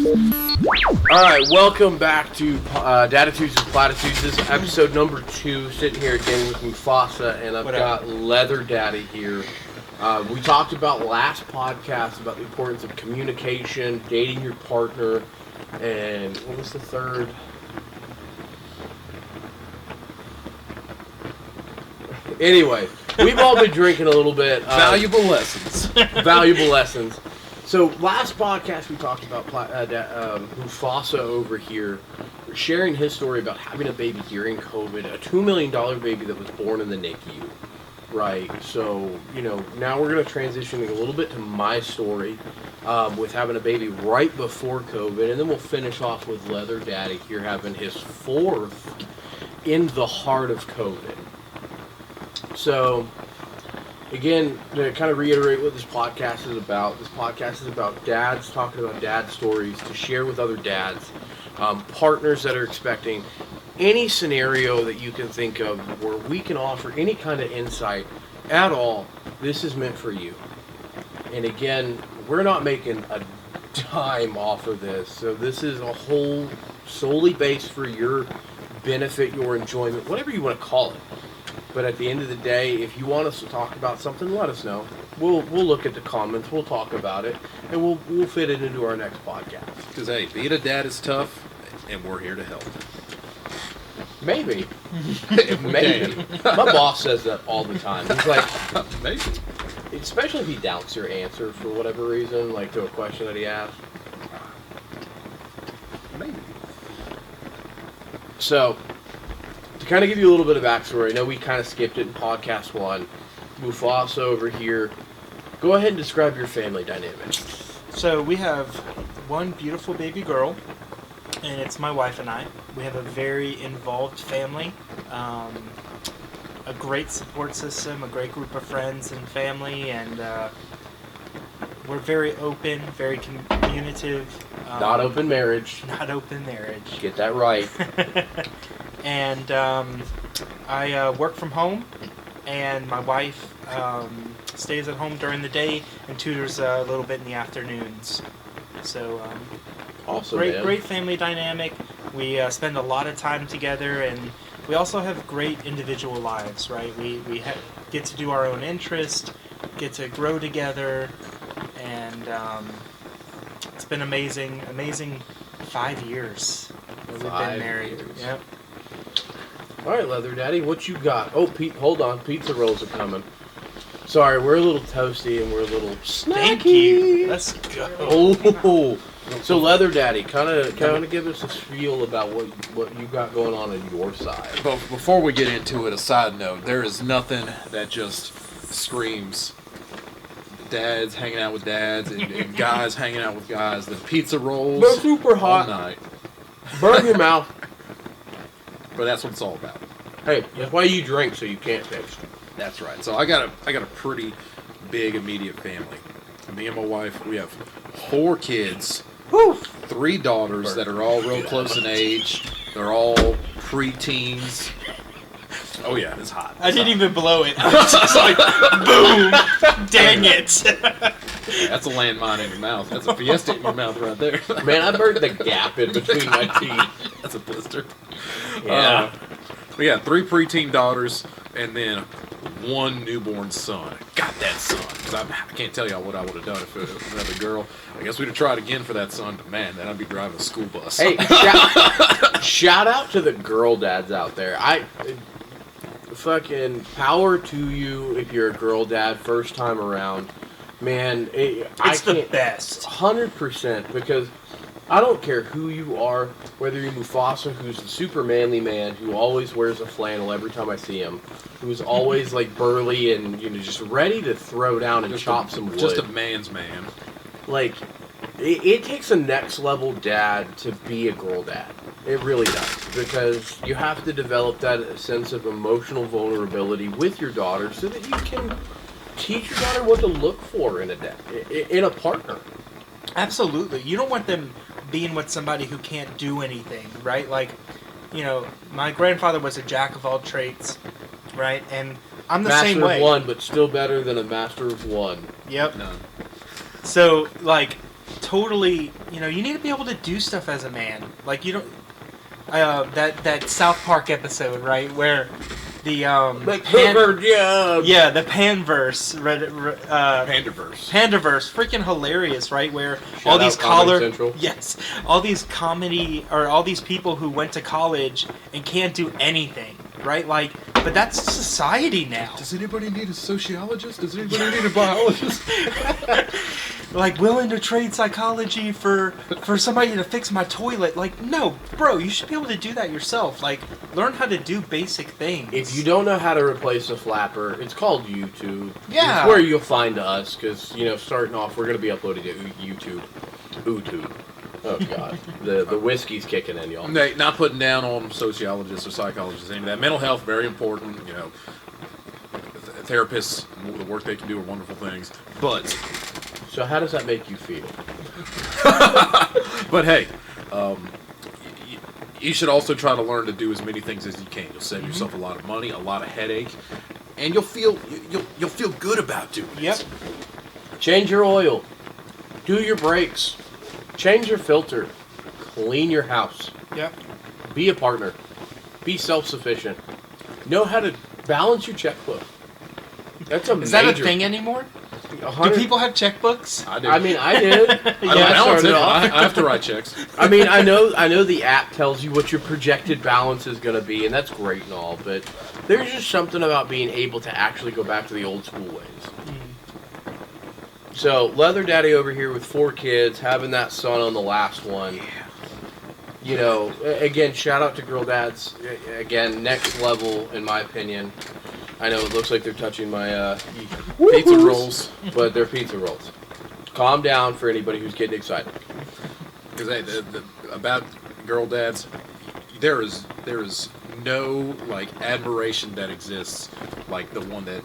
All right, welcome back to Dadatitudes and Platitudes. This is episode number 2. Sitting here again with Mufasa, and I've got Leather Daddy here. We talked about last podcast about the importance of communication, dating your partner, and what was the third? Anyway, we've all been drinking a little bit. Valuable lessons. Valuable lessons. So last podcast we talked about Mufasa over here sharing his story about having a baby during COVID, a $2 million baby that was born in the NICU, right? So, now we're going to transition a little bit to my story with having a baby right before COVID, and then we'll finish off with Leather Daddy here having his 4th in the heart of COVID. So, again, to kind of reiterate what this podcast is about dads talking about dad stories to share with other dads, partners that are expecting, any scenario that you can think of where we can offer any kind of insight at all. This is meant for you. And again, we're not making a dime off of this, so this is a whole solely based for your benefit, your enjoyment, whatever you want to call it. But at the end of the day, if you want us to talk about something, let us know. We'll look at the comments, we'll talk about it, and we'll fit it into our next podcast. Because, hey, being a dad is tough, and we're here to help. Maybe. Maybe. My boss says that all the time. He's like, maybe. Especially if he doubts your answer for whatever reason, like to a question that he asked. Maybe. So, to kind of give you a little bit of backstory, I know we kind of skipped it in podcast 1. Mufasa over here. Go ahead and describe your family dynamic. So we have one beautiful baby girl, and it's my wife and I. We have a very involved family, a great support system, a great group of friends and family, and we're very open, very communicative. Not open marriage. Not open marriage. Get that right. And I work from home, and my wife stays at home during the day and tutors a little bit in the afternoons. So awesome, great family dynamic. We spend a lot of time together, and we also have great individual lives, right? We get to do our own interest, get to grow together, and it's been amazing 5 years that we've been married. Yep. All right, Leather Daddy, what you got? Oh, Pete, hold on. Pizza rolls are coming. Sorry, we're a little toasty and we're a little snacky. Thank you. Let's go. Oh, so Leather Daddy, kind of give us a spiel about what you got going on your side. But before we get into it, a side note: there is nothing that just screams dads hanging out with dads and guys hanging out with guys. The pizza rolls. They're super hot. All night. Burn your mouth. But that's what it's all about. Hey, that's why you drink, so you can't taste. That's right. So I got a pretty big immediate family. Me and my wife, we have 4 kids, 3 daughters that are all real close in age. They're all pre-teens. Oh yeah, it's hot. I didn't even blow it. I was just like, boom! Dang it! That's a landmine in your mouth. That's a Fiesta in your mouth right there. Man, I burned the gap in between my teeth. That's a blister. Yeah. We got 3 preteen daughters and then 1 newborn son. Got that son. Because I can't tell y'all what I would have done if it was another girl. I guess we'd have tried again for that son, but man, then I'd be driving a school bus. Hey, shout out to the girl dads out there. Fucking power to you if you're a girl dad first time around. Man, it's the best. 100%, because I don't care who you are, whether you're Mufasa, who's the super manly man who always wears a flannel every time I see him, who's always like burly and just ready to throw down and chop some wood. Just a man's man. Like, it takes a next level dad to be a girl dad. It really does, because you have to develop that sense of emotional vulnerability with your daughter so that you can teach your daughter what to look for in a partner. Absolutely. You don't want them being with somebody who can't do anything, right? Like, my grandfather was a jack of all trades, right? And I'm the same way. Master of one, but still better than a master of one. Yep. No. So, like, totally, you know, you need to be able to do stuff as a man. Like, you don't, that South Park episode, right, where the Like Clifford, yeah, the Panverse, Pandaverse. Pandaverse, freaking hilarious, right? Where Shout all these out Comedy collar, Central. yes, all these comedy or all these people who went to college and can't do anything, right? Like, but that's society now. Does anybody need a sociologist? Does anybody need a biologist? Like, willing to trade psychology for somebody to fix my toilet. Like, no, bro, you should be able to do that yourself. Like, learn how to do basic things. If you don't know how to replace a flapper, it's called YouTube. Yeah. It's where you'll find us, because, you know, starting off, we're going to be uploading to YouTube. YouTube. Oh, God. The whiskey's kicking in, y'all. Hey, not putting down on sociologists or psychologists, any of that. Mental health, very important. You know, therapists, the work they can do are wonderful things. But So how does that make you feel? But hey, you should also try to learn to do as many things as you can. You'll save yourself a lot of money, a lot of headache, and you'll feel good about doing it. Yep. Change your oil. Do your brakes. Change your filter. Clean your house. Yep. Be a partner. Be self-sufficient. Know how to balance your checkbook. That's a Is that a thing anymore? Do people have checkbooks? I do. I mean, I did. I don't Yeah. balance it. started off. I have to write checks. I mean, I know the app tells you what your projected balance is going to be, and that's great and all, but there's just something about being able to actually go back to the old school ways. So, Leather Daddy over here with 4 kids, having that son on the last one. You know, again, shout out to Girl Dads. Again, next level, in my opinion. I know it looks like they're touching my Pizza rolls. but they're pizza rolls. Calm down for anybody who's getting excited. Because hey, about girl dads, there is no like admiration that exists like the one that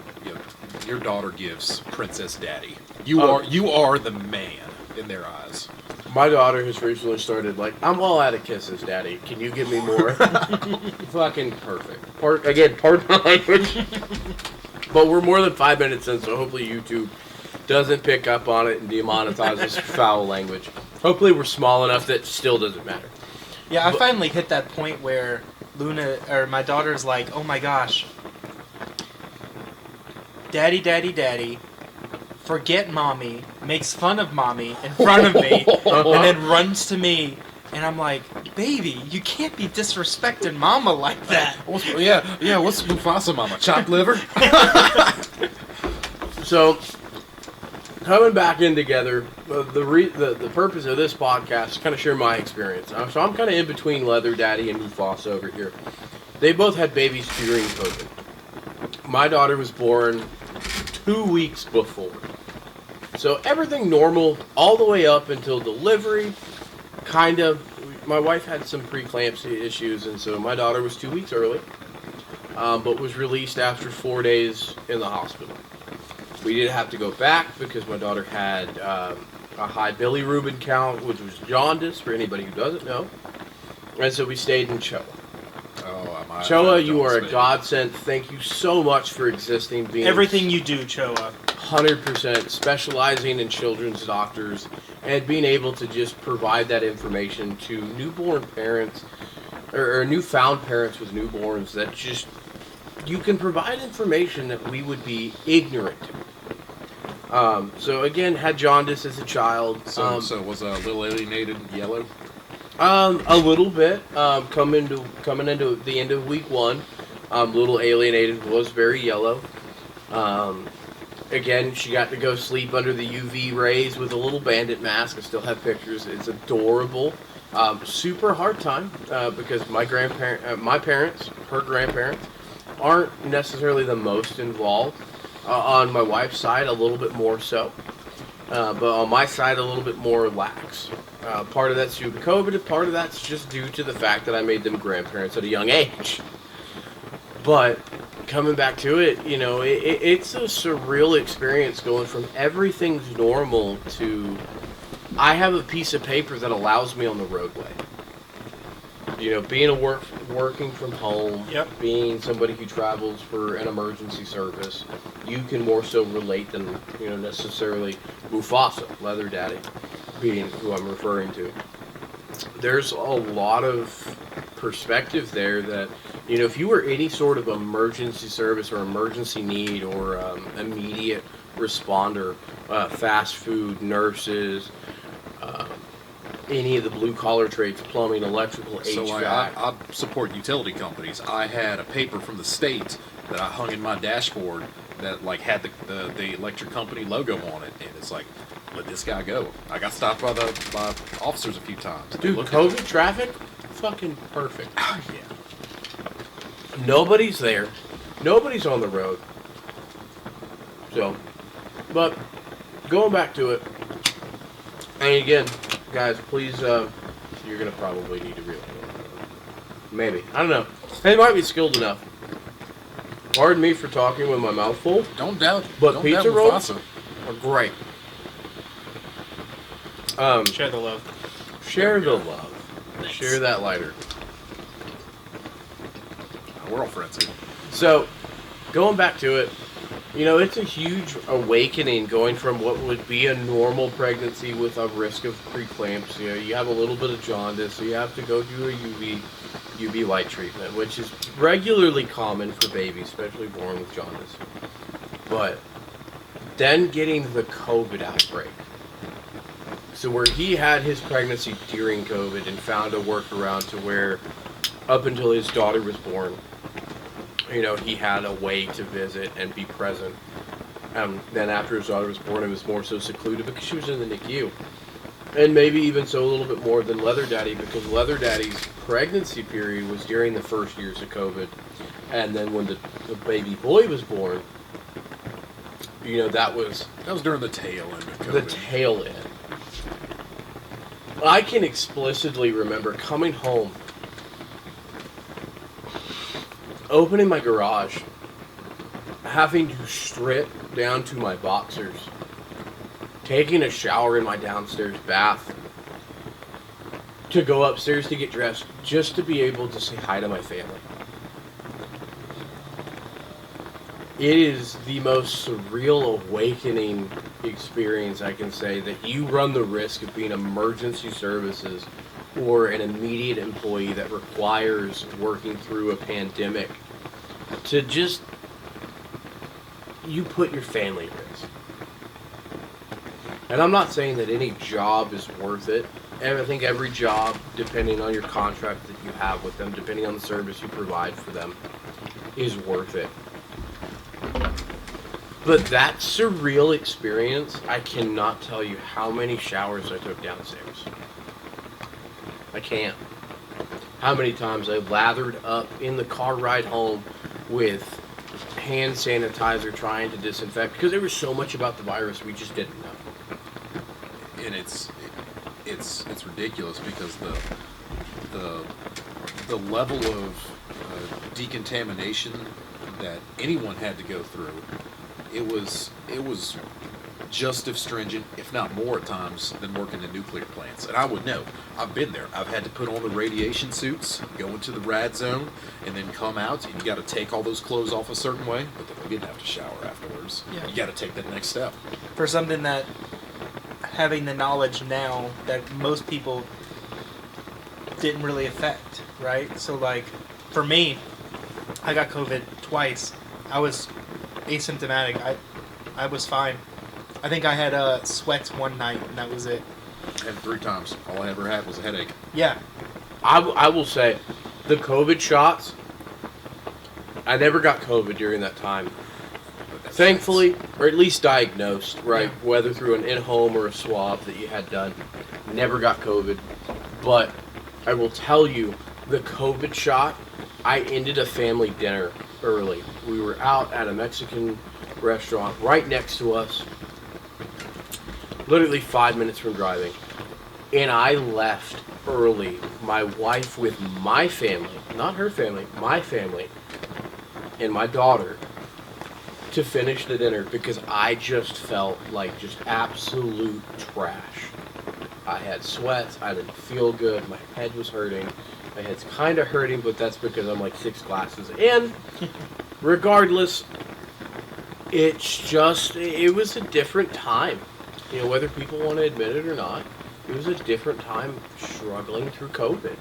your daughter gives Princess Daddy. You are the man in their eyes. My daughter has recently started like, I'm all out of kisses, Daddy. Can you give me more? Fucking perfect. Pardon my language. But we're more than 5 minutes in, so hopefully YouTube doesn't pick up on it and demonetizes foul language. Hopefully we're small enough that it still doesn't matter. Yeah, I finally hit that point where Luna, or my daughter's like, oh my gosh, Daddy, Daddy, Daddy, forget Mommy, makes fun of Mommy in front of me, and then runs to me, and I'm like, baby, you can't be disrespecting Mama like that. What's Mufasa Mama? Chopped liver? So, coming back in together, the purpose of this podcast is kind of share my experience. So I'm kind of in between Leather Daddy and Mufasa over here. They both had babies during COVID. My daughter was born 2 weeks before. So everything normal all the way up until delivery, kind of. My wife had some preeclampsia issues, and so my daughter was 2 weeks early, but was released after 4 days in the hospital. We did have to go back because my daughter had a high bilirubin count, which was jaundice, for anybody who doesn't know. And so we stayed in Choa. Choa, you are a godsend. Thank you so much for existing. Being Everything you do, Choa. 100% specializing in children's doctors and being able to just provide that information to newborn parents or newfound parents with newborns that just you can provide information that we would be ignorant to. So again, had jaundice as a child. So was a little alienated yellow? A little bit. Coming into the end of week 1, little alienated, was very yellow. Again, she got to go sleep under the UV rays with a little bandit mask. I still have pictures. It's adorable. Super hard time because my parents, her grandparents, aren't necessarily the most involved. On my wife's side, a little bit more so. But on my side, a little bit more lax. Part of that's due to COVID, and part of that's just due to the fact that I made them grandparents at a young age. But coming back to it, it's a surreal experience going from everything's normal to I have a piece of paper that allows me on the roadway. Being working from home, Yep. being somebody who travels for an emergency service, you can more so relate than necessarily Mufasa, Leather Daddy. being who I'm referring to, there's a lot of perspective there that, you know, if you were any sort of emergency service or emergency need or immediate responder, fast food, nurses, any of the blue collar trades, plumbing, electrical, HVAC. So I support utility companies. I had a paper from the state that I hung in my dashboard that like had the electric company logo on it, and it's like, let this guy go. I got stopped by officers a few times. Dude, COVID traffic, fucking perfect. Yeah. Nobody's there. Nobody's on the road. So, but going back to it, and again, guys, please, you're going to probably need to realize. Maybe. I don't know. They might be skilled enough. Pardon me for talking with my mouth full. Don't doubt. But don't pizza doubt rolls Mufasa. are great. Share the love. Share the love. Share that lighter. We're all friends here. So, going back to it, you know, it's a huge awakening going from what would be a normal pregnancy with a risk of preeclampsia. You have a little bit of jaundice, so you have to go do a UV light treatment, which is regularly common for babies, especially born with jaundice. But then getting the COVID outbreak. So where he had his pregnancy during COVID and found a workaround to where up until his daughter was born, you know, he had a way to visit and be present. Then after his daughter was born, it was more so secluded because she was in the NICU. And maybe even so a little bit more than Leather Daddy, because Leather Daddy's pregnancy period was during the first years of COVID. And then when the baby boy was born, you know, that was during the tail end of COVID. the tail end. I can explicitly remember coming home, opening my garage, having to strip down to my boxers, taking a shower in my downstairs bath, to go upstairs to get dressed, just to be able to say hi to my family. It is the most surreal awakening experience, I can say, that you run the risk of being emergency services or an immediate employee that requires working through a pandemic to just, you put your family at risk. And I'm not saying that any job is worth it. And I think every job, depending on your contract that you have with them, depending on the service you provide for them, is worth it. But that surreal experience, I cannot tell you how many showers I took downstairs. I can't. How many times I lathered up in the car ride home with hand sanitizer trying to disinfect, because there was so much about the virus we just didn't know. And it's ridiculous because the level of decontamination that anyone had to go through, it was just as stringent, if not more at times, than working in nuclear plants. And I would know. I've been there. I've had to put on the radiation suits, go into the rad zone, and then come out, and you got to take all those clothes off a certain way, but then we didn't have to shower afterwards. Yeah. You got to take that next step. For something that, having the knowledge now that most people didn't really affect, right? So like, for me, I got COVID twice. I was asymptomatic. I was fine. I think I had sweats one night, and that was it. I had 3 times. All I ever had was a headache. Yeah. I will say, the COVID shots, I never got COVID during that time. Thankfully, or at least diagnosed, right? Yeah. Whether through an in-home or a swab that you had done. Never got COVID. But I will tell you, the COVID shot, I ended a family dinner early. We were out at a Mexican restaurant right next to us, literally 5 minutes from driving. And I left early, my wife with my family, not her family, my family, and my daughter, to finish the dinner because I just felt like just absolute trash. I had sweats, I didn't feel good, my head was hurting. My head's kind of hurting, but that's because I'm like 6 glasses in. Regardless, it's just, it was a different time. You know, whether people want to admit it or not. It was a different time struggling through COVID.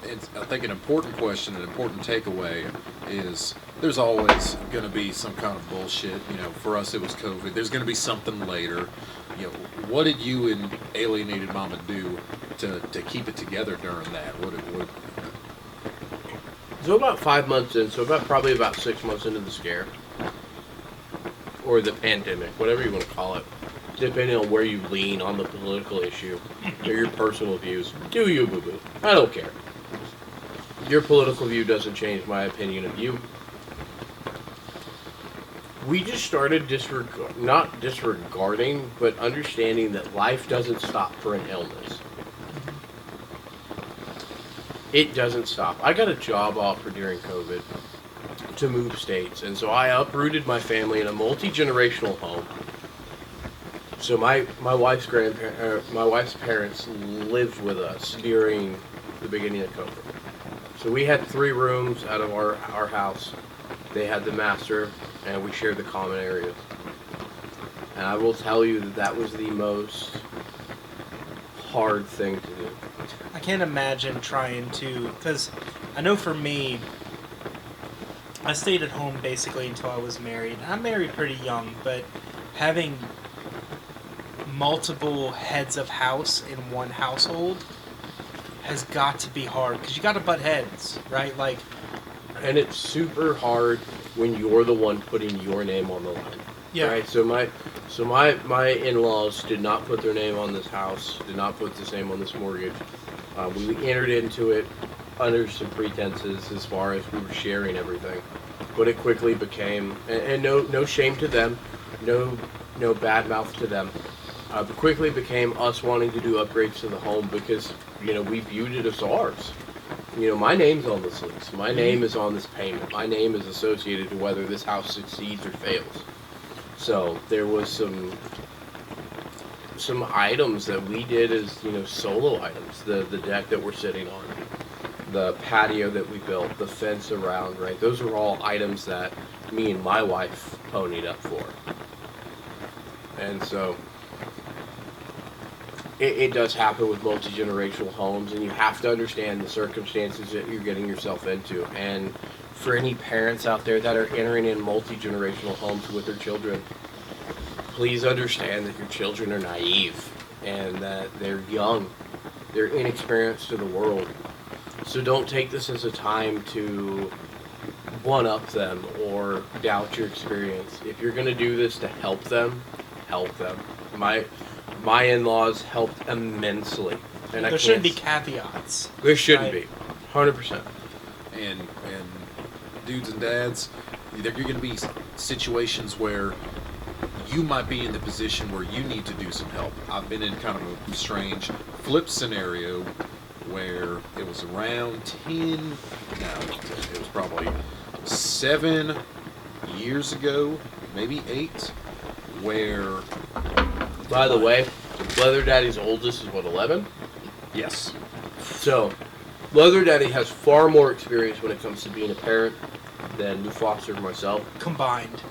I think an important question, an important takeaway is there's always going to be some kind of bullshit. For us it was COVID. There's going to be something later. What did you and Alienated Mama do to keep it together during that? So about 5 months in, probably about 6 months into the scare. Or the pandemic, whatever you want to call it. Depending on where you lean on the political issue or your personal views. Do you, boo-boo. I don't care. Your political view doesn't change my opinion of you. We just started not disregarding, but understanding that life doesn't stop for an illness. It doesn't stop. I got a job offer during COVID to move states, and so I uprooted my family in a multi-generational home. So my wife's parents lived with us during the beginning of COVID. So we had 3 rooms out of our house. They had the master, and we shared the common areas. And I will tell you that was the most hard thing to do. I can't imagine trying to, because I know for me, I stayed at home basically until I was married. I'm married pretty young, but having multiple heads of house in one household has got to be hard, because you got to butt heads, right? And it's super hard when you're the one putting your name on the line. Yeah. Right. So my in-laws did not put their name on this house. Did not put this name on this mortgage. We entered into it under some pretenses as far as we were sharing everything, but it quickly became, and no shame to them, no bad mouth to them. But quickly became us wanting to do upgrades to the home because we viewed it as ours. My name's on this lease. My name is on this payment. My name is associated to whether this house succeeds or fails. So there was some items that we did as solo items. The deck that we're sitting on, the patio that we built, the fence around. Right, those are all items that me and my wife ponied up for. And so it does happen with multi-generational homes, and you have to understand the circumstances that you're getting yourself into. And for any parents out there that are entering in multi-generational homes with their children, please understand that your children are naive and that they're young. They're inexperienced to the world. So don't take this as a time to one-up them or doubt your experience. If you're going to do this to help them, help them. My in-laws helped immensely. And there shouldn't be caveats. There shouldn't right? be. 100%. And dudes and dads, there are going to be situations where you might be in the position where you need to do some help. I've been in kind of a strange flip scenario where it was around it was probably 7 years ago, maybe 8, where... By the way, Leather Daddy's oldest is, 11? Yes. So, Leather Daddy has far more experience when it comes to being a parent than New Foster and myself. Combined.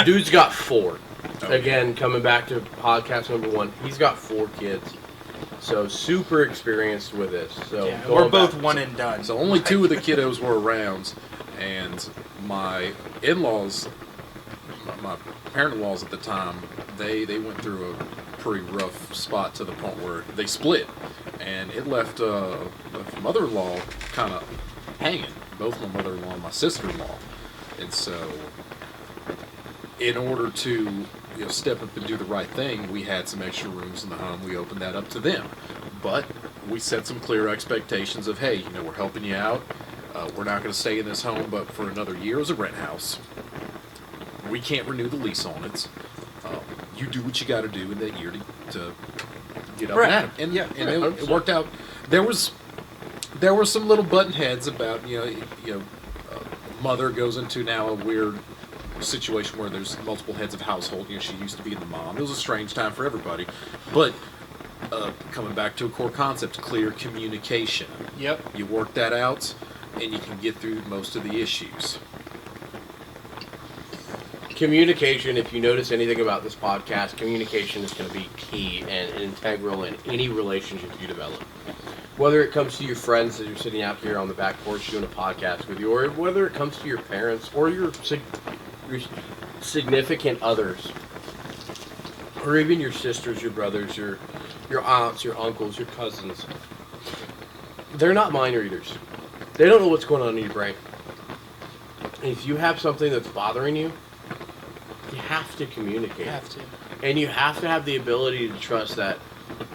Dude's got 4. Okay. Again, coming back to podcast number 1, he's got 4 kids. So, super experienced with this. So yeah, we're both one and done. So only 2 of the kiddos were around, and my in-laws, my parent-in-laws at the time, they went through a pretty rough spot to the point where they split, and it left mother-in-law kind of hanging, both my mother-in-law and my sister-in-law. And so in order to step up and do the right thing, we had some extra rooms in the home. We opened that up to them, but we set some clear expectations of, hey, we're helping you out. We're not going to stay in this home but for another year as a rent house. We can't renew the lease on it. You do what you got to do in that year to get up right. and at 'em. And yeah, and it worked out. There were some little button heads about mother goes into now a weird situation where there's multiple heads of household. She used to be the mom. It was a strange time for everybody, but coming back to a core concept, clear communication. Yep. You work that out, and you can get through most of the issues. communication, if you notice anything about this podcast, communication is going to be key and integral in any relationship you develop. Whether it comes to your friends as you're sitting out here on the back porch doing a podcast with you, or whether it comes to your parents or your significant others, or even your sisters, your brothers, your aunts, your uncles, your cousins. They're not mind readers. They don't know what's going on in your brain. If you have something that's bothering you, you have to communicate. You have to. And you have to have the ability to trust that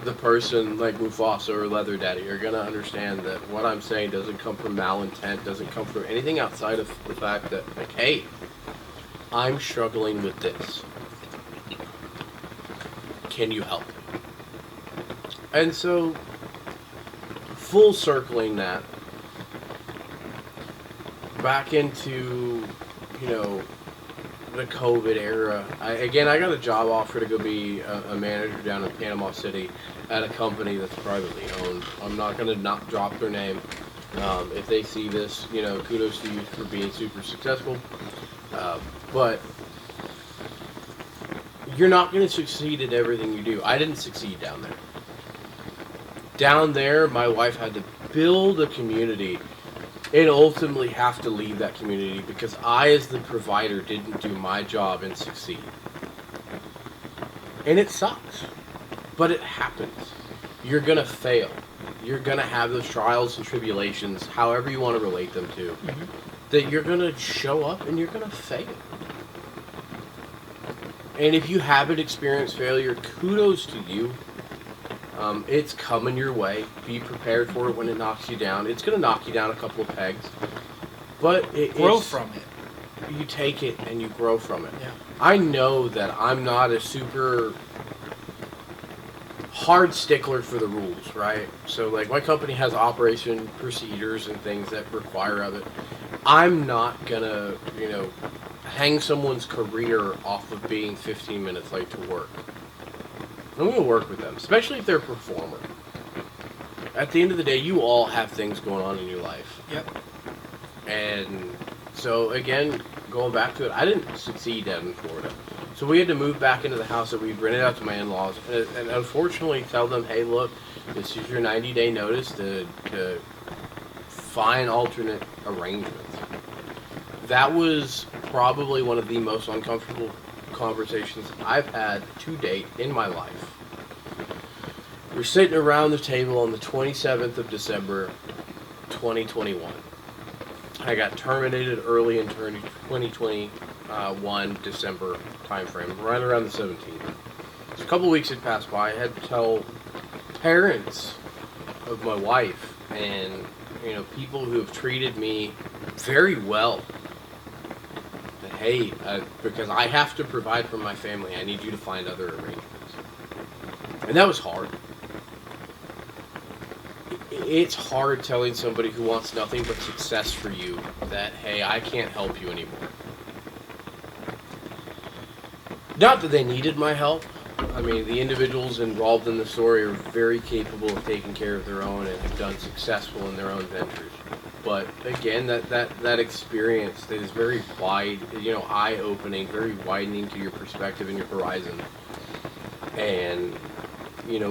the person like Mufasa or Leather Daddy are going to understand that what I'm saying doesn't come from malintent, doesn't come from anything outside of the fact that, like, hey, I'm struggling with this. Can you help? And so, full circling that, back into, the COVID era. I got a job offer to go be a manager down in Panama City at a company that's privately owned. I'm not going to not drop their name. If they see this, kudos to you for being super successful. But you're not going to succeed at everything you do. I didn't succeed down there. Down there, my wife had to build a community and ultimately have to leave that community because I, as the provider, didn't do my job and succeed. And it sucks. But it happens. You're going to fail. You're going to have those trials and tribulations, however you want to relate them to, that you're going to show up and you're going to fail. And if you haven't experienced failure, kudos to you. It's coming your way. Be prepared for it when it knocks you down. It's going to knock you down a couple of pegs. But grow from it. You take it and you grow from it. Yeah. I know that I'm not a super hard stickler for the rules, right? So, like, my company has operation procedures and things that require of it. I'm not going to, hang someone's career off of being 15 minutes late to work. I'm going to work with them, especially if they're a performer. At the end of the day, you all have things going on in your life. Yep. And so, again, going back to it, I didn't succeed down in Florida. So we had to move back into the house that we'd rented out to my in-laws and unfortunately tell them, hey, look, this is your 90-day notice to find alternate arrangements. That was probably one of the most uncomfortable conversations I've had to date in my life. We're sitting around the table on the 27th of December, 2021. I got terminated early in 2021 December timeframe, right around the 17th. So a couple weeks had passed by. I had to tell parents of my wife and people who have treated me very well. Hey, because I have to provide for my family, I need you to find other arrangements. And that was hard. It's hard telling somebody who wants nothing but success for you that, hey, I can't help you anymore. Not that they needed my help. I mean, the individuals involved in the story are very capable of taking care of their own and have done successful in their own ventures. But again, that experience that is very wide, eye-opening, very widening to your perspective and your horizon. And,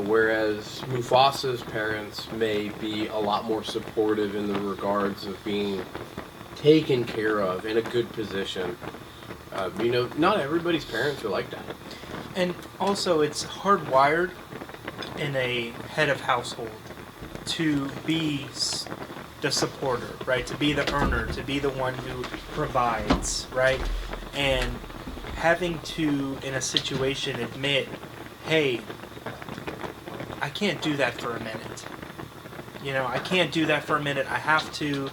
whereas Mufasa's parents may be a lot more supportive in the regards of being taken care of in a good position, not everybody's parents are like that. And also, it's hardwired in a head of household to be the supporter, right? To be the earner, to be the one who provides, right? And having to, in a situation, admit, hey, I can't do that for a minute. I can't do that for a minute. I have to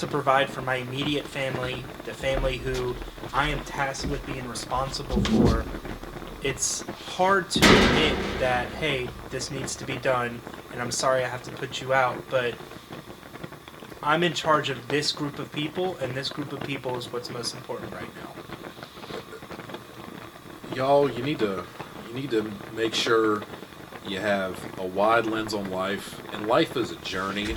provide for my immediate family, the family who I am tasked with being responsible for. It's hard to admit that, hey, this needs to be done, and I'm sorry I have to put you out, but I'm in charge of this group of people, and this group of people is what's most important right now. Y'all, you need to make sure you have a wide lens on life, and life is a journey,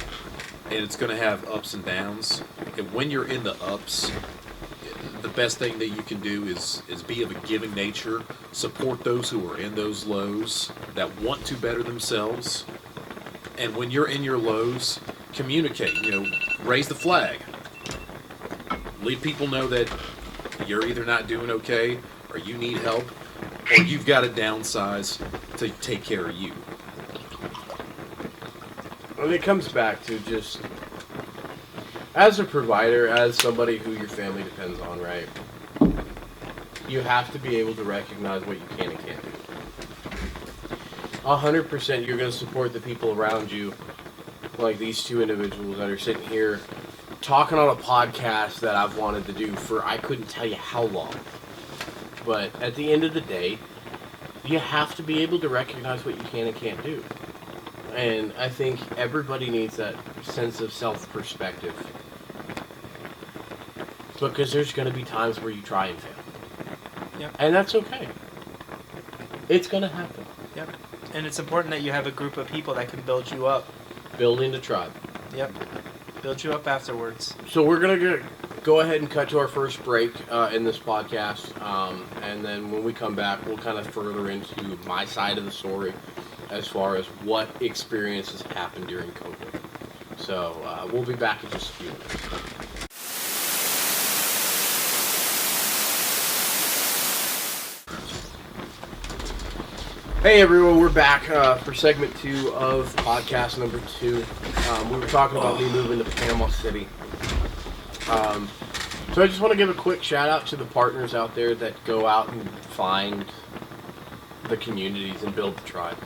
and it's going to have ups and downs. And when you're in the ups, the best thing that you can do is be of a giving nature, support those who are in those lows that want to better themselves, and when you're in your lows, communicate. Raise the flag. Let people know that you're either not doing okay, or you need help, or you've got to downsize to take care of you. And it comes back to just, as a provider, as somebody who your family depends on, right? You have to be able to recognize what you can and can't do. 100% you're going to support the people around you, like these two individuals that are sitting here talking on a podcast that I've wanted to do for I couldn't tell you how long. But at the end of the day, you have to be able to recognize what you can and can't do. And I think everybody needs that sense of self-perspective. Because there's going to be times where you try and fail. Yep. And that's okay. It's going to happen. Yep. And it's important that you have a group of people that can build you up. Building the tribe. Yep. Build you up afterwards. So we're going to go ahead and cut to our first break in this podcast. And then when we come back, we'll kind of further into my side of the story as far as what experiences happened during COVID. So we'll be back in just a few minutes. Hey everyone, we're back for segment 2 of podcast number 2. We were talking about me moving to Panama City. So I just want to give a quick shout out to the partners out there that go out and find the communities and build the tribe.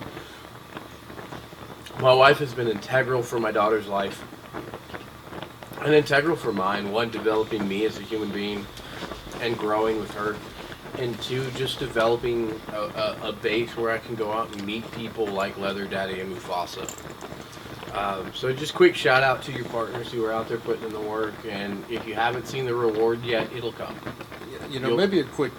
My wife has been integral for my daughter's life and integral for mine. One, developing me as a human being and growing with her. And 2, just developing a base where I can go out and meet people like Leather Daddy and Mufasa. So just quick shout out to your partners who are out there putting in the work. And if you haven't seen the reward yet, it'll come. Maybe a quick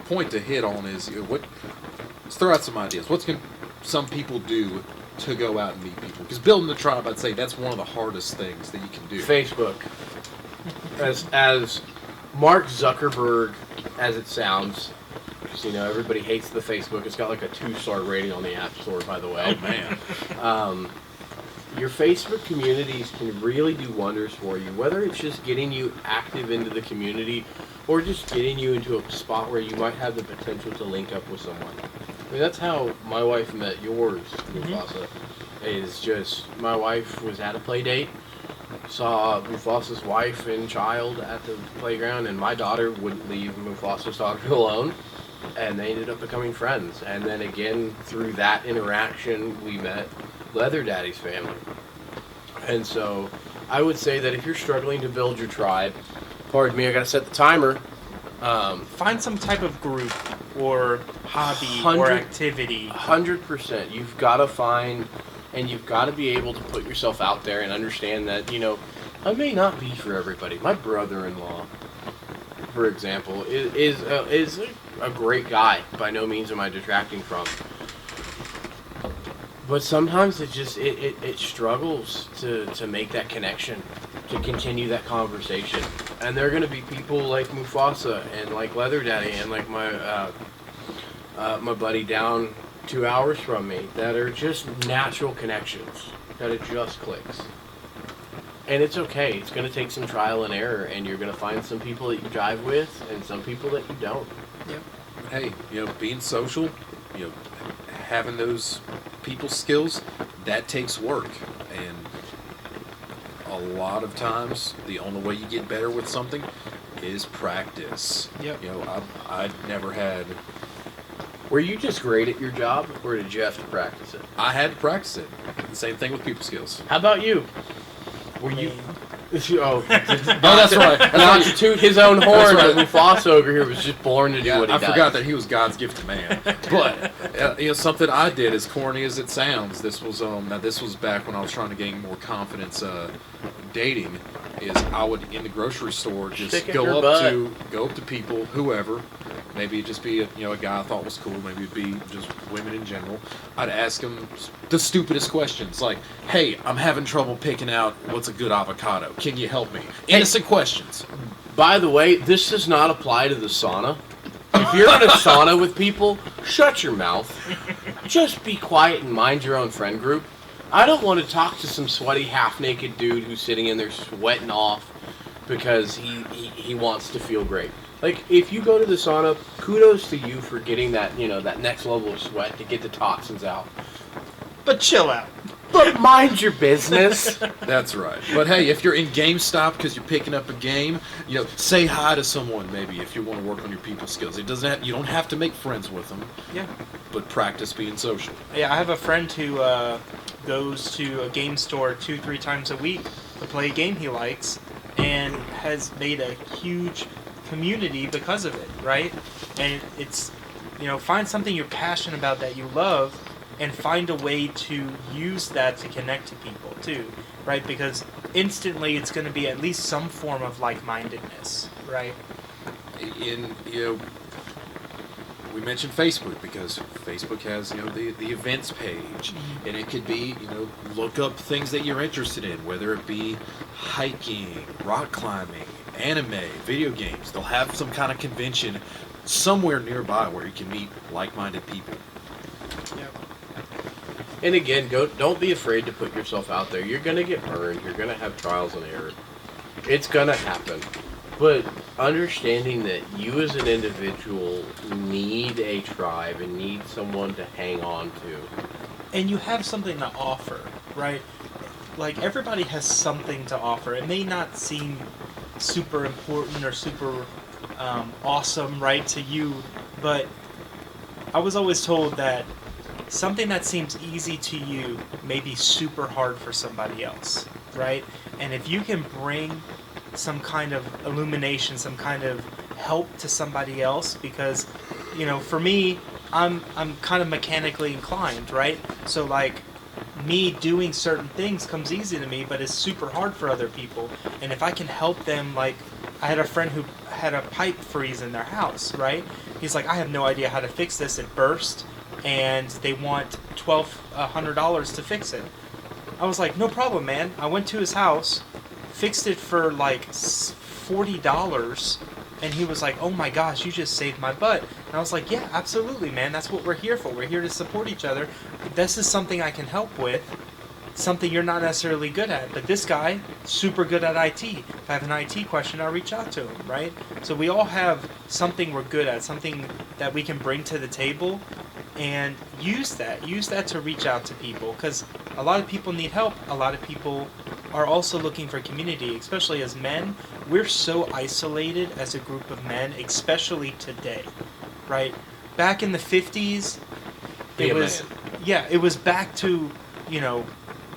point to hit on is let's throw out some ideas. What can some people do to go out and meet people? Because building the tribe, I'd say that's one of the hardest things that you can do. Facebook. As Mark Zuckerberg, as it sounds, because everybody hates the Facebook. It's got like a 2-star rating on the App Store, by the way. Oh man. Your Facebook communities can really do wonders for you, whether it's just getting you active into the community or just getting you into a spot where you might have the potential to link up with someone. I mean, that's how my wife met yours, Mufasa. Is just, my wife was at a play date, saw Mufasa's wife and child at the playground, and my daughter wouldn't leave Mufasa's daughter alone, and they ended up becoming friends. And then again, through that interaction, we met Leather Daddy's family. And so I would say that if you're struggling to build your tribe, pardon me, I gotta set the timer. Find some type of group or hobby or activity. 100%. You've got to find, and you've got to be able to put yourself out there and understand that, I may not be for everybody. My brother-in-law, for example, is a great guy. By no means am I detracting from. But sometimes it struggles to make that connection, to continue that conversation. And there are going to be people like Mufasa and like Leather Daddy and like my buddy down 2 hours from me that are just natural connections, that it just clicks. And it's okay. It's going to take some trial and error, and you're going to find some people that you jive with and some people that you don't. Yep. Hey, being social, having those people skills, that takes work. And a lot of times, the only way you get better with something is practice. Yep. I never had... Were you just great at your job, or did you have to practice it? I had to practice it. The same thing with people skills. How about you? Were you... Oh, that's right. Not to toot his own horn, but Mufasa over here was just born to do what he does. I forgot that he was God's gift to man. But something I did, as corny as it sounds, this was back when I was trying to gain more confidence dating. Is I would in the grocery store just go up to people, whoever. Maybe it'd just be a guy I thought was cool. Maybe it'd be just women in general. I'd ask them the stupidest questions, like, "Hey, I'm having trouble picking out what's a good avocado. Can you help me?" Innocent questions. By the way, this does not apply to the sauna. If you're in a sauna with people, shut your mouth. Just be quiet and mind your own friend group. I don't want to talk to some sweaty, half-naked dude who's sitting in there sweating off because he wants to feel great. Like, if you go to the sauna, kudos to you for getting that, that next level of sweat to get the toxins out. But chill out. But mind your business. That's right. But hey, if you're in GameStop because you're picking up a game, say hi to someone maybe if you want to work on your people skills. You don't have to make friends with them. Yeah. But practice being social. Yeah, I have a friend who goes to a game store 2-3 times a week to play a game he likes, and has made a huge community because of it, right? And it's, find something you're passionate about that you love, and find a way to use that to connect to people too, right? Because instantly it's going to be at least some form of like-mindedness, right? We mentioned Facebook because Facebook has the events page, and it could be look up things that you're interested in, whether it be hiking, rock climbing, anime, video games. They'll have some kind of convention somewhere nearby where you can meet like-minded people. Yeah. And again, don't be afraid to put yourself out there. You're going to get burned. You're going to have trials and errors. It's going to happen. But understanding that you as an individual need a tribe and need someone to hang on to. And you have something to offer, right? Like, everybody has something to offer. It may not seem super important or super awesome, right, to you, but I was always told that something that seems easy to you may be super hard for somebody else, right? And if you can bring some kind of illumination, some kind of help to somebody else, because, for me, I'm kind of mechanically inclined, right? So, like, me doing certain things comes easy to me, but it's super hard for other people. And if I can help them, like, I had a friend who had a pipe freeze in their house, right? He's like, I have no idea how to fix this. It burst, and they want $1,200 to fix it. I was like, no problem, man. I went to his house, fixed it for like $40, and he was like, oh my gosh, you just saved my butt. And I was like, yeah, absolutely, man. That's what we're here for. We're here to support each other. This is something I can help with, something you're not necessarily good at. But this guy, super good at IT. If I have an IT question, I'll reach out to him, right? So we all have something we're good at, something that we can bring to the table, and use that to reach out to people, because a lot of people need help. A lot of people are also looking for community, especially as men. We're so isolated as a group of men, especially today, right? Back in the 50s, it was back to,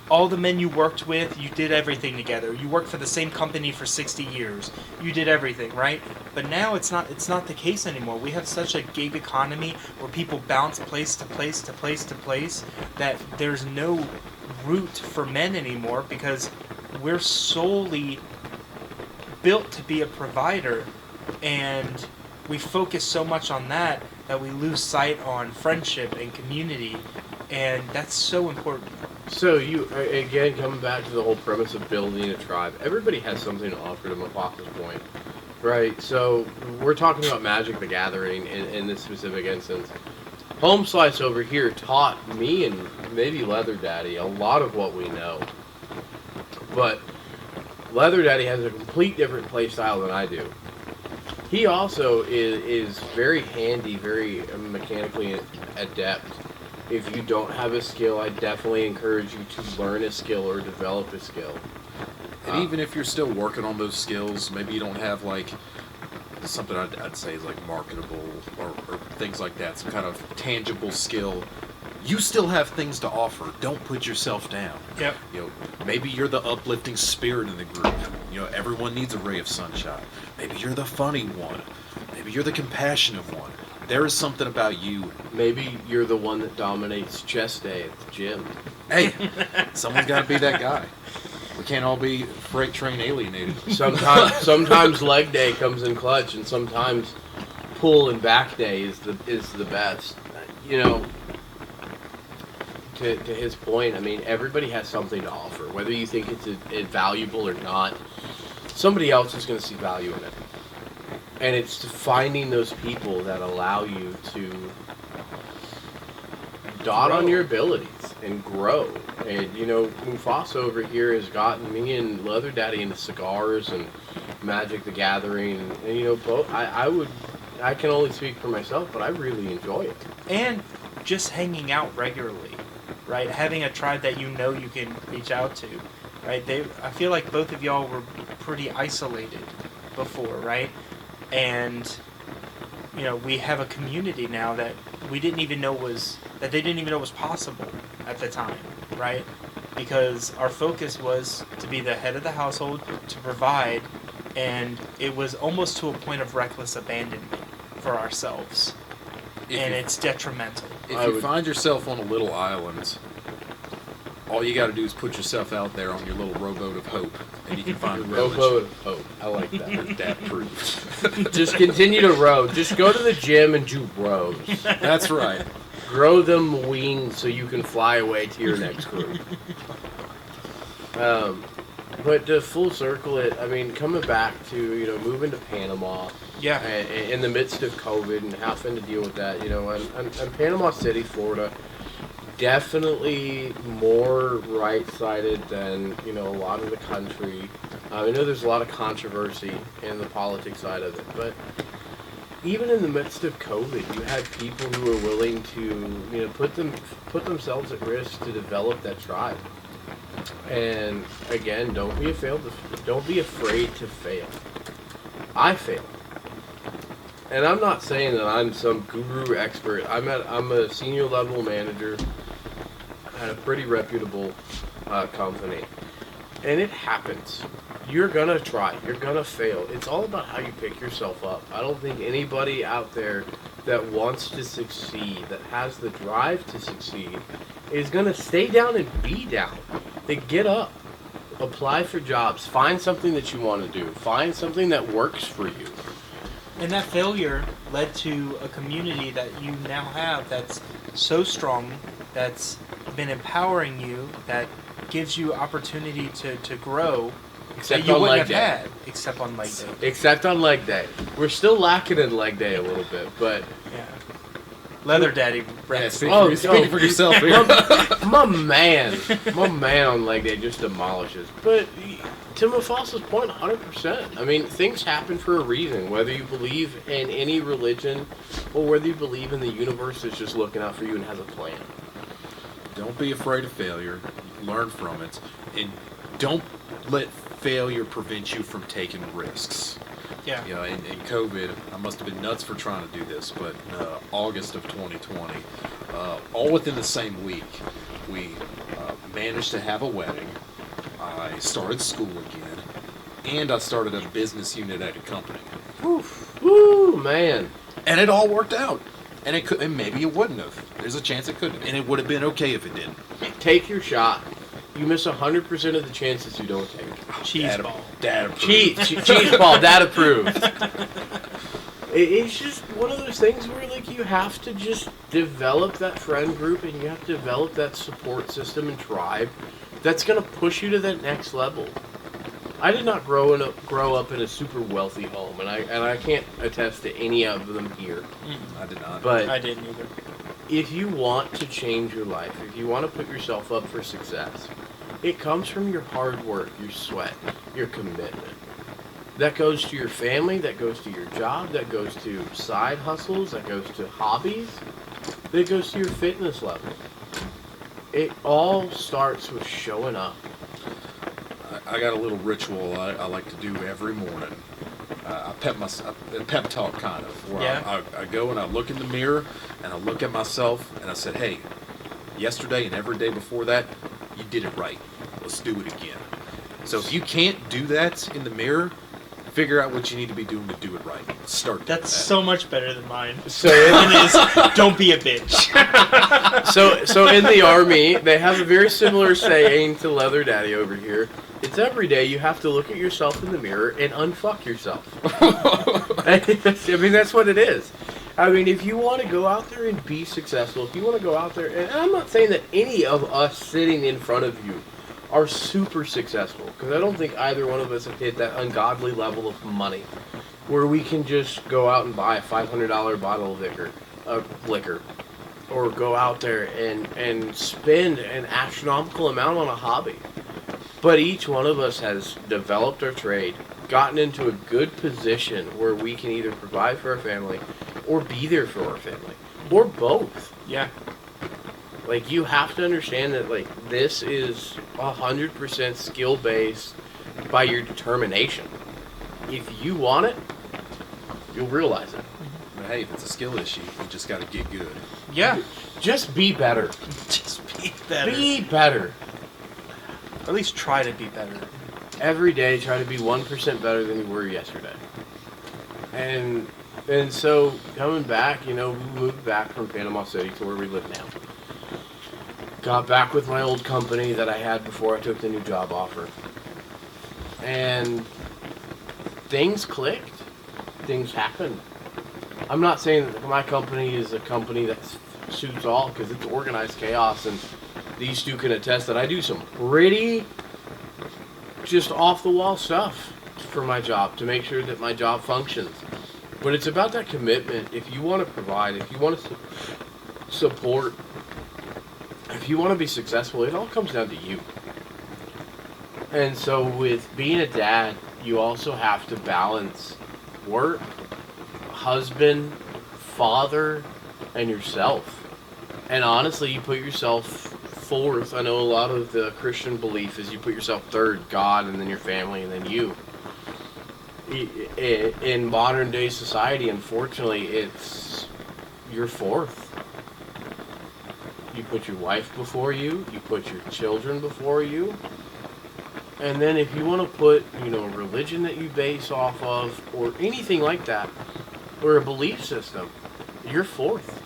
all the men you worked with, you did everything together. You worked for the same company for 60 years. You did everything, right? But now it's not the case anymore. We have such a gig economy where people bounce place to place to place to place that there's no root for men anymore, because we're solely built to be a provider, and we focus so much on that we lose sight on friendship and community, and that's so important. So you, again, coming back to the whole premise of building a tribe, everybody has something to offer to Mafaka's point, right? So we're talking about Magic the Gathering in this specific instance. Home Slice over here taught me and maybe Leather Daddy a lot of what we know. But Leather Daddy has a complete different play style than I do. He also is very handy, very mechanically adept. If you don't have a skill, I definitely encourage you to learn a skill or develop a skill. And even if you're still working on those skills, maybe you don't have like something I'd say is like marketable or things like that, some kind of tangible skill. You still have things to offer. Don't put yourself down. Yep. Maybe you're the uplifting spirit in the group. Everyone needs a ray of sunshine. Maybe you're the funny one. Maybe you're the compassionate one. There is something about you. Maybe you're the one that dominates chest day at the gym. Hey, someone's got to be that guy. We can't all be freight train alienated. Sometimes leg day comes in clutch, and sometimes pull and back day is the best. To his point, I mean, everybody has something to offer, whether you think it's valuable or not. somebody else is going to see value in it. And it's finding those people that allow you to dot on your abilities and grow. And, you know, Mufasa over here has gotten me and Leather Daddy into cigars and Magic the Gathering. And you know, both, I can only speak for myself, but I really enjoy it. And just hanging out regularly, right? Having a tribe that you know you can reach out to, right? I feel like both of y'all were pretty isolated before, right? And, you know, we have a community now that they didn't even know was possible at the time, right? Because our focus was to be the head of the household, to provide, and it was almost to a point of reckless abandonment for ourselves. And it's detrimental. If you find yourself on a little island, all you got to do is put yourself out there on your little rowboat of hope, and you can find a rowboat of hope. I like that. That proved. Just continue to row. Just go to the gym and do rows. That's right. Grow them wings so you can fly away to your next group. But to full circle it, I mean, coming back to, you know, moving to Panama. Yeah. In the midst of COVID and having to deal with that, you know, and Panama City, Florida, definitely more right-sided than, you know, a lot of the country. I know there's a lot of controversy in the politics side of it, but even in the midst of COVID, you had people who were willing to, you know, put themselves at risk to develop that tribe. And again, don't be afraid to fail. I failed. And I'm not saying that I'm some guru expert. I'm a senior level manager at a pretty reputable company. And it happens. You're going to try. You're going to fail. It's all about how you pick yourself up. I don't think anybody out there that wants to succeed, that has the drive to succeed, is going to stay down and be down. They get up. Apply for jobs. Find something that you want to do. Find something that works for you. And that failure led to a community that you now have that's so strong, that's been empowering you, that gives you opportunity to grow. Except that you on wouldn't leg have day. had, except on leg day. Except on leg day. We're still lacking in leg day a little bit, but... Yeah. Leather Daddy. Yeah, speak for yourself here. my man on leg day just demolishes. But to Mufasa's point, 100%. I mean, things happen for a reason. Whether you believe in any religion or whether you believe in the universe that's just looking out for you and has a plan. Don't be afraid of failure. Learn from it. And don't let failure prevent you from taking risks. Yeah. You know, in COVID, I must have been nuts for trying to do this, but August of 2020, all within the same week, we managed to have a wedding. I started school again, and I started a business unit at a company. Woo, man. And it all worked out. And it could, and maybe it wouldn't have. There's a chance it couldn't have. And it would have been okay if it didn't. Take your shot. You miss 100% of the chances you don't take. Cheese ball. Dad approved. Cheese ball, dad approved. It's just one of those things where, like, you have to just develop that friend group and you have to develop that support system and tribe that's going to push you to that next level. I did not grow up in a super wealthy home, and I can't attest to any of them here. I did not. But I didn't either. if you want to change your life, if you want to put yourself up for success, it comes from your hard work, your sweat, your commitment. That goes to your family, that goes to your job, that goes to side hustles, that goes to hobbies, that goes to your fitness level. It all starts with showing up. I got a little ritual I like to do every morning. A pep talk kind of, where I go and I look in the mirror and I look at myself and I said, hey, yesterday and every day before that, you did it right. Let's do it again. So if you can't do that in the mirror, figure out what you need to be doing to do it right. Start doing That's so much better than mine. So Mine is, don't be a bitch. so in the Army, they have a very similar saying to Leather Daddy over here. It's every day you have to look at yourself in the mirror and unfuck yourself. I mean, that's what it is. I mean, if you want to go out there and be successful, if you want to go out there, and I'm not saying that any of us sitting in front of you are super successful, because I don't think either one of us have hit that ungodly level of money where we can just go out and buy a $500 bottle of liquor, or go out there and spend an astronomical amount on a hobby. But each one of us has developed our trade, gotten into a good position where we can either provide for our family or be there for our family, or both. Yeah. Like, you have to understand that, like, this is 100% skill based by your determination. If you want it, you'll realize it. But hey, if it's a skill issue, you just got to get good. Yeah. Just be better. Just be better. Be better. Or at least try to be better. Every day, try to be 1% better than you were yesterday. And so, coming back, we moved back from Panama City to where we live now. Got back with my old company that I had before I took the new job offer. And things clicked. Things happened. I'm not saying that my company is a company that suits all, because it's organized chaos, and these two can attest that I do some pretty just off-the-wall stuff for my job to make sure that my job functions. But it's about that commitment. If you want to provide, if you want to support, if you want to be successful, it all comes down to you. And so with being a dad, you also have to balance work, husband, father, and yourself. And honestly, you put yourself fourth. I know a lot of the Christian belief is you put yourself third, God, and then your family, and then you. In modern day society, unfortunately, it's you're fourth. You put your wife before you put your children before you, and then if you want to put, a religion that you base off of, or anything like that, or a belief system, you're fourth.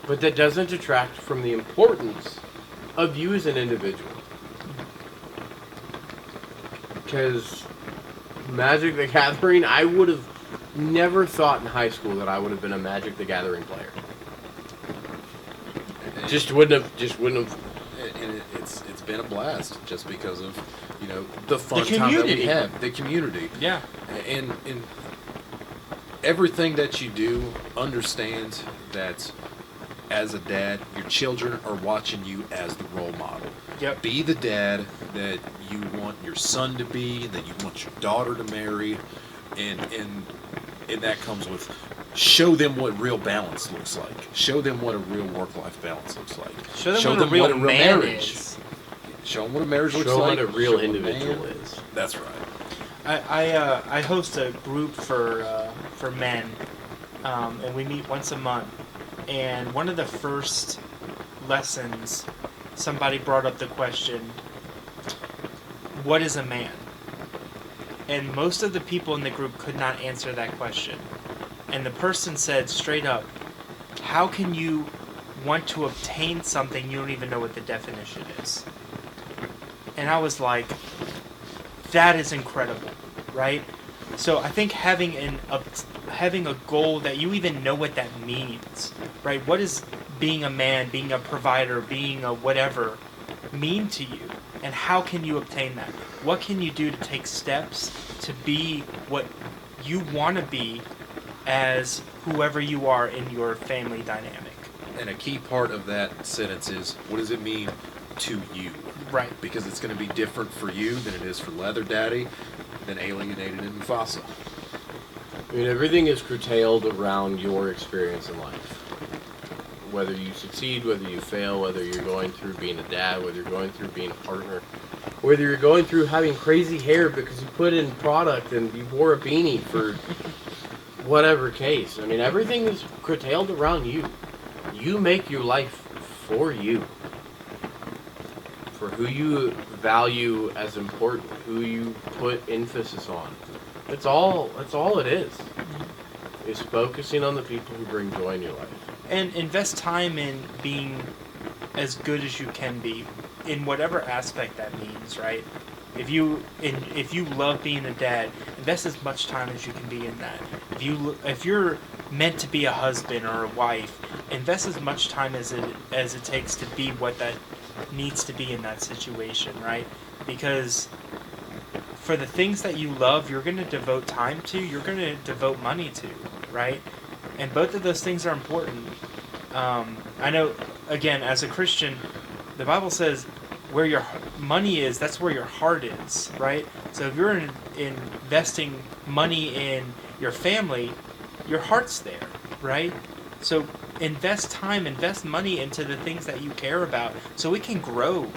But that doesn't detract from the importance of you as an individual. Because Magic the Gathering, I would have never thought in high school that I would have been a Magic the Gathering player. Just wouldn't have. And it's been a blast just because of the fun time that we have, the community. Yeah. And everything that you do, understand that as a dad, your children are watching you as the role model. Yep. Be the dad that you want your son to be, that you want your daughter to marry, and that comes with show them what real balance looks like. Show them what a real work-life balance looks like. Show them what a real marriage is. Show them what a marriage looks Show like. what a real individual is. That's right. I host a group for men, and we meet once a month. And one of the first lessons, somebody brought up the question, what is a man? And most of the people in the group could not answer that question. And the person said straight up, how can you want to obtain something you don't even know what the definition is? And I was like, that is incredible, right? So I think having a goal that you even know what that means, right? What does being a man, being a provider, being a whatever mean to you? And how can you obtain that? What can you do to take steps to be what you want to be as whoever you are in your family dynamic? And a key part of that sentence is, what does it mean to you? Right. Because it's going to be different for you than it is for Leather Daddy, than Alienated and Mufasa. I mean, everything is curtailed around your experience in life. Whether you succeed, whether you fail, whether you're going through being a dad, whether you're going through being a partner, whether you're going through having crazy hair because you put in product and you wore a beanie for whatever case. I mean, everything is curtailed around you. You make your life for you. For who you value as important, who you put emphasis on. That's all it is. Is focusing on the people who bring joy in your life. And invest time in being as good as you can be in whatever aspect that means, right? If you love being a dad, invest as much time as you can be in that. If you're meant to be a husband or a wife, invest as much time as it takes to be what that needs to be in that situation, right? Because for the things that you love, you're going to devote time to, you're going to devote money to, right? And both of those things are important. I know, again, as a Christian, the Bible says where your money is, that's where your heart is, right? So if you're investing money in your family, your heart's there, right? So invest time, invest money into the things that you care about so it can grow.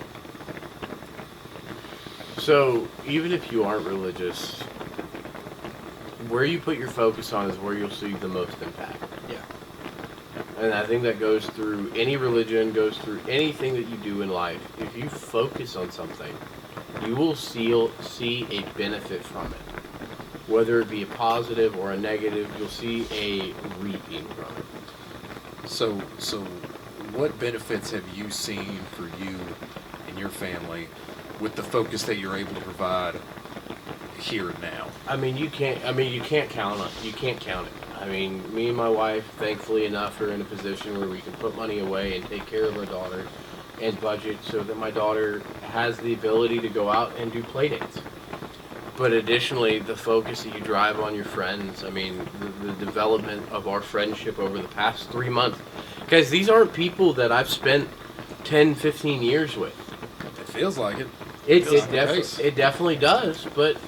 So even if you aren't religious, where you put your focus on is where you'll see the most impact. Yeah. And I think that goes through any religion, goes through anything that you do in life. If you focus on something, you will see a benefit from it. Whether it be a positive or a negative, you'll see a reaping from it. So what benefits have you seen for you and your family with the focus that you're able to provide here and now? You can't count it. You can't count it. Me and my wife, thankfully enough, are in a position where we can put money away and take care of our daughter and budget so that my daughter has the ability to go out and do play dates. But additionally, the focus that you drive on your friends, the development of our friendship over the past 3 months. Guys, these aren't people that I've spent 10, 15 years with. It feels like it. It definitely does, but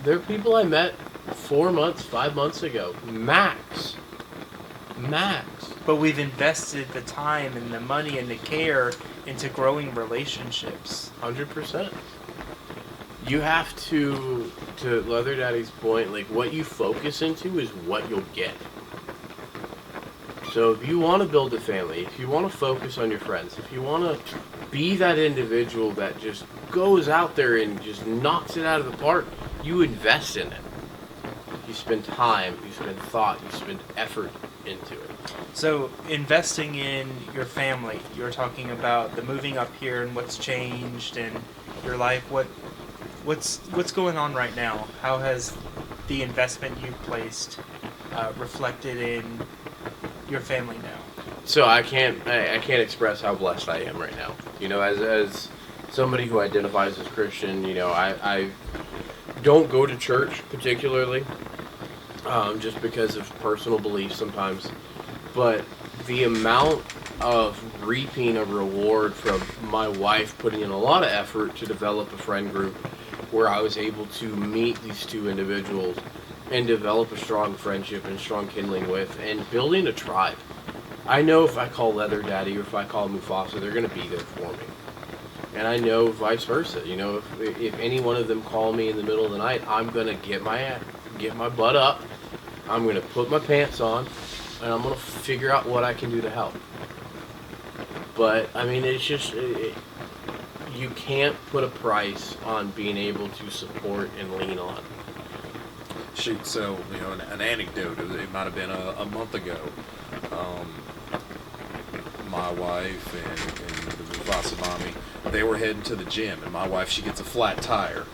they're people I met 4 months, 5 months ago. Max. But we've invested the time and the money and the care into growing relationships. 100%. You have to Leather Daddy's point, like what you focus into is what you'll get. So if you want to build a family, if you want to focus on your friends, if you want to be that individual that just goes out there and just knocks it out of the park, you invest in it. You spend time, you spend thought, you spend effort into it. So investing in your family, you're talking about the moving up here and what's changed in your life. What's going on right now? How has the investment you've placed reflected in your family now? So I can't express how blessed I am right now. As somebody who identifies as Christian, I don't go to church particularly, just because of personal beliefs sometimes. But the amount of reaping a reward from my wife putting in a lot of effort to develop a friend group where I was able to meet these two individuals and develop a strong friendship and strong kindling with, and building a tribe. I know if I call Leather Daddy or if I call Mufasa, they're going to be there for me. And I know vice versa. If any one of them call me in the middle of the night, I'm going to get my butt up, I'm going to put my pants on, and I'm going to figure out what I can do to help. But, it's just... you can't put a price on being able to support and lean on. Shoot, so, an anecdote, it might have been a month ago. My wife and the Mufasa mommy, they were heading to the gym, and my wife, she gets a flat tire.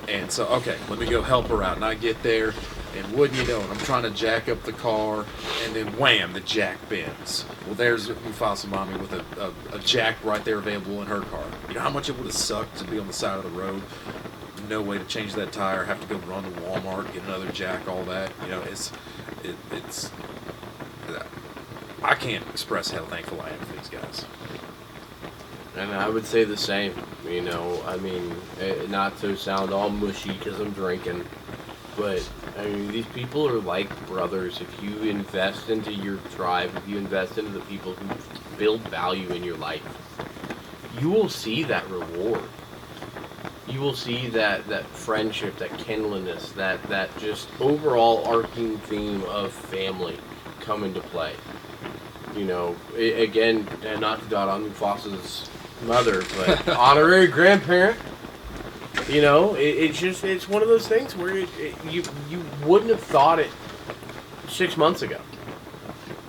And so, okay, let me go help her out. And I get there, and wouldn't you know it, I'm trying to jack up the car, and then wham, the jack bends. Well, there's Mufasa mommy with a jack right there available in her car. You know how much it would have sucked to be on the side of the road? No way to change that tire, have to go run to Walmart, get another jack, all that. It's I can't express how thankful I am for these guys. And I would say the same, not to sound all mushy because I'm drinking, but these people are like brothers. If you invest into your tribe, if you invest into the people who build value in your life, you will see that reward. You will see that friendship, that kindliness, that just overall arcing theme of family come into play. Again, not to dot on Mufasa's mother, but honorary grandparent. It's one of those things where you wouldn't have thought it 6 months ago,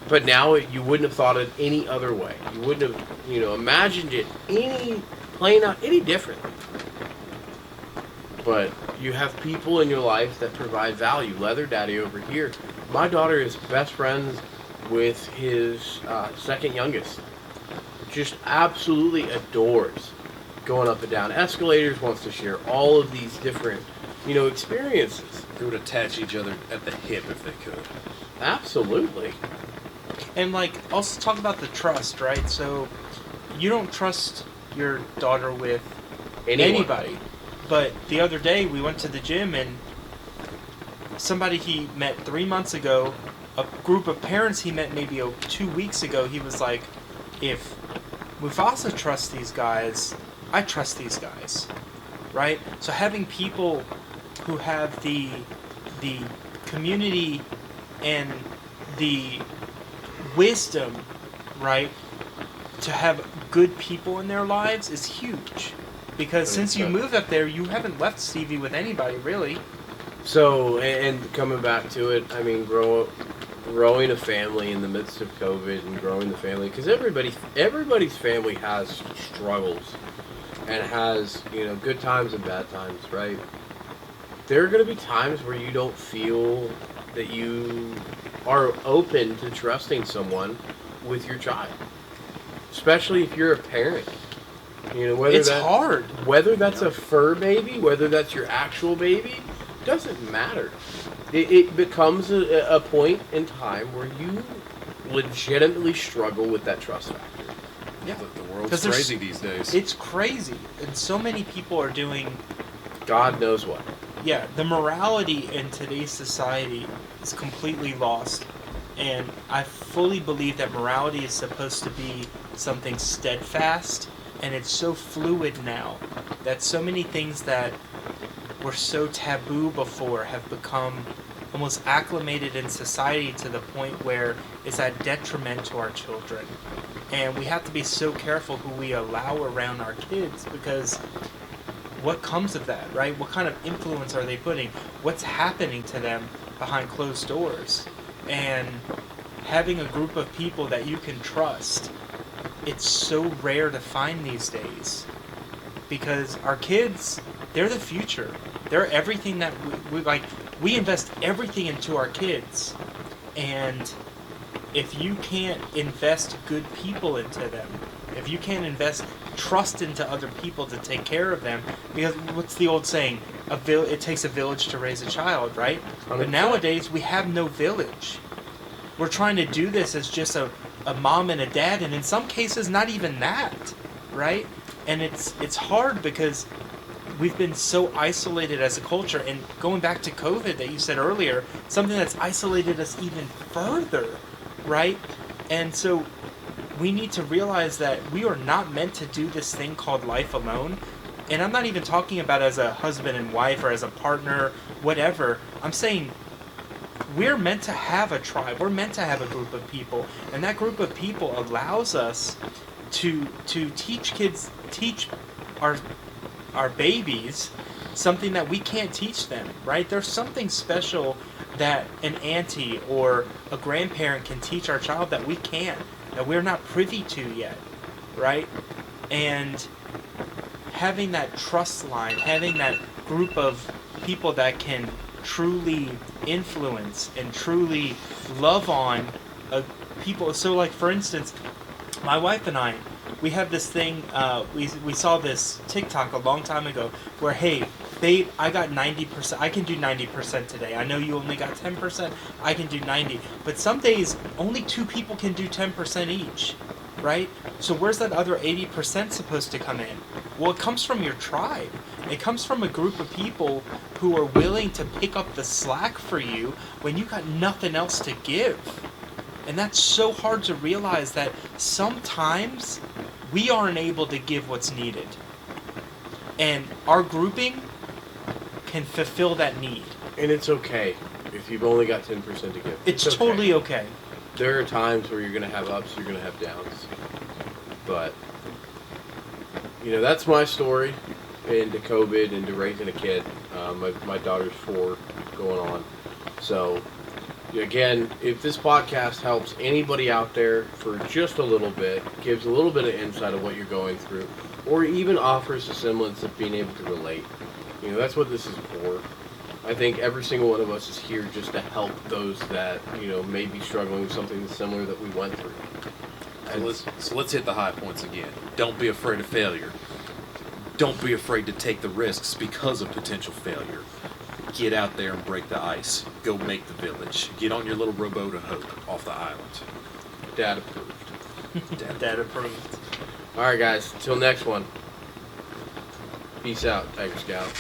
but now you wouldn't have thought it any other way. You wouldn't have imagined it playing out any differently. But you have people in your life that provide value. Leather Daddy over here, my daughter is best friends with his second youngest. just absolutely adores going up and down escalators, wants to share all of these different, experiences. They would attach each other at the hip if they could. Absolutely. And also talk about the trust, right? So you don't trust your daughter with anybody. But the other day we went to the gym and somebody he met 3 months ago, a group of parents he met maybe 2 weeks ago, he was like, if Mufasa trusts these guys, I trust these guys, right? So having people who have the community and the wisdom, right, to have good people in their lives is huge. Because since you moved up there, you haven't left Stevie with anybody, really. So, and coming back to it, I mean, growing a family in the midst of COVID and growing the family, because everybody's family has struggles and has, good times and bad times, right? There are going to be times where you don't feel that you are open to trusting someone with your child, especially if you're a parent. It's hard. Whether that's a fur baby, whether that's your actual baby, doesn't matter. It becomes a point in time where you legitimately struggle with that trust factor. Yeah, the world's crazy these days. It's crazy, and so many people are doing God knows what. Yeah, the morality in today's society is completely lost. And I fully believe that morality is supposed to be something steadfast, and it's so fluid now that so many things that were so taboo before have become almost acclimated in society to the point where it's at detriment to our children. And we have to be so careful who we allow around our kids, because what comes of that, right? What kind of influence are they putting? What's happening to them behind closed doors? And having a group of people that you can trust, it's so rare to find these days. Because our kids, they're the future. They're everything that we invest everything into our kids. And if you can't invest good people into them, if you can't invest trust into other people to take care of them, because what's the old saying? It takes a village to raise a child, right? 100%. But nowadays we have no village. We're trying to do this as just a mom and a dad, and in some cases not even that, right? And it's hard because we've been so isolated as a culture. And going back to COVID that you said earlier, something that's isolated us even further, right? And so we need to realize that we are not meant to do this thing called life alone. And I'm not even talking about as a husband and wife or as a partner, whatever. I'm saying we're meant to have a tribe. We're meant to have a group of people. And that group of people allows us to teach our babies something that we can't teach them, right? There's something special that an auntie or a grandparent can teach our child that we can't, that we're not privy to yet, right? And having that trust line, having that group of people that can truly influence and truly love on people. So for instance, my wife and I, we have this thing, we saw this TikTok a long time ago where, hey, babe, I got 90%, I can do 90% today. I know you only got 10%, I can do 90. But some days, only 2 people can do 10% each, right? So where's that other 80% supposed to come in? Well, it comes from your tribe. It comes from a group of people who are willing to pick up the slack for you when you got nothing else to give. And that's so hard to realize that sometimes we aren't able to give what's needed. And our grouping can fulfill that need. And it's okay if you've only got 10% to give. It's totally okay. There are times where you're going to have ups, you're going to have downs. But, that's my story into COVID, into raising a kid. My daughter's 4 going on. So, again, if this podcast helps anybody out there for just a little bit, gives a little bit of insight of what you're going through, or even offers a semblance of being able to relate, that's what this is for. I think every single one of us is here just to help those that, may be struggling with something similar that we went through. So let's hit the high points again. Don't be afraid of failure. Don't be afraid to take the risks because of potential failure. Get out there and break the ice. Go make the village. Get on your little rowboat of hope off the island. Dad approved. Dad approved. All right, guys. Till next one. Peace out, Tiger Scout.